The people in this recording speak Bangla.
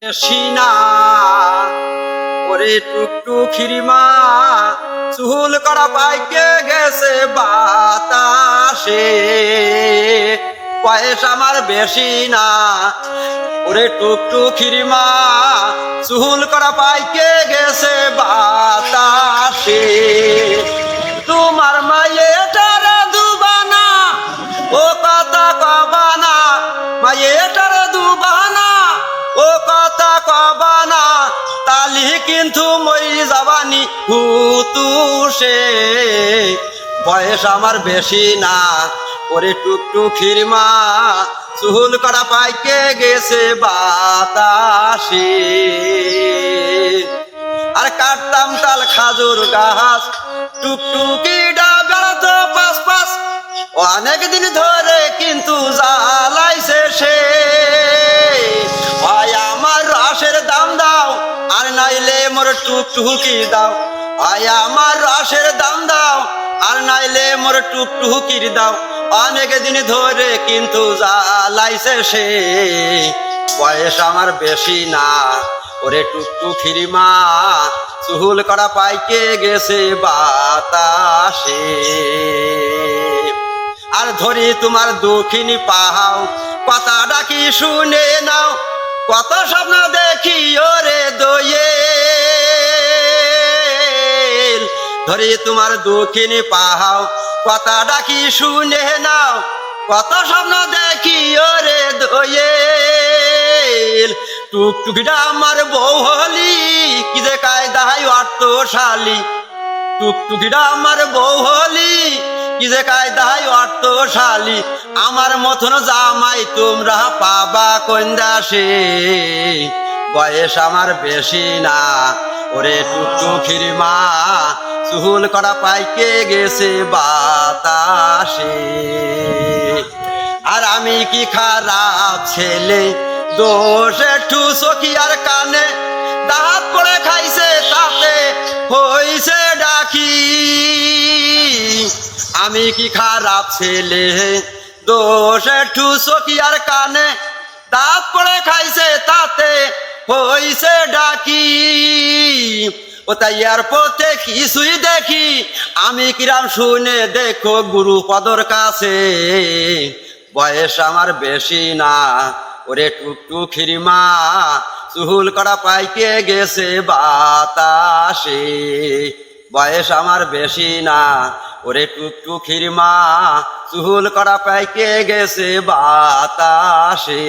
সিনা ওরে টুকটুকির মা চুল করা পাইকে গেছে বাতাসে, বয়স আমার বেশি না। ওরে টুকটুকির মা চুল করা পাইকে গেছে বাতাসে, তোমার মায়েটার দুবানা ও কথা কবানা, মায়েটার দুবানা ও কথা কবানা, তালি কিন্তু মই যাবানি হুতুসে, বয়স আমার বেশি না। ওরে টুকটুকির মা চুল করা পাইকে গেছে বাতাসে। আর কাটতাম তাল খাজুর গাছ, টুকটুকিটা বেড়াতো পাশ পাশ, অনেক দিন ধরে কিন্তু জ্বালাইছে সে। হয় আমার রসের দাম দাও আর নাইলে মোর টুকটুকি দাও, হয় আমার রসের দাম দাও আর নাইলে মোর টুকটুকির দাও, অনেক দিন ধরে কিন্তু জ্বালাইছে সে, বয়স আমার বেশি না। ওরে টুকটুকির মা চুল করা পাইকে গেছে বাতাসে। আর ধরি তোমার দক্ষিণী পাহাও, কথা ডাকি শুনে নাও, কত স্বপ্ন দেখি ওরে দোয়েল। ধরি তোমার দক্ষিণী পাহাও, কথা ডাকি শুনে নাও, কত স্বপ্ন দেখি ওরে দোয়েল। টুকটুকিটা আমার বউ হলি কি যে কায়দায় অর্থশালী, টুকটুকিটা আমার বউ হলি কি যে কায়দায় অর্থশালী, আমার মতন জামাই তোমরা পাবা কন্দাসে, বয়স আমার বেশি না। ওরে টুকটুকির মা চুল করা পাইকে গেছে বাতাসে। আর আমি কি খারাপ ছেলে, দোষ একটু চোখি আর কানে, দাঁত পড়ে খাইছে তাতে হইছে ডাকি। আমি কি খারাপ ছেলে, দোষ একটু চোখি আর কানে, দাঁত পড়ে খাইছে তাতে হইছে ডাকি। ও তাই আর পথে কিছুই দেখি আমি কিরাম শুনে দেখো গুরুপদর কাছে, বয়স আমার বেশি না। ওরে টুকটুকির মা চুল করা পাইকে গেছে বাতাসে, বয়স আমার বেশি না। ওরে টুকটুকির মা চুল করা পাইকে গেছে বাতাসে।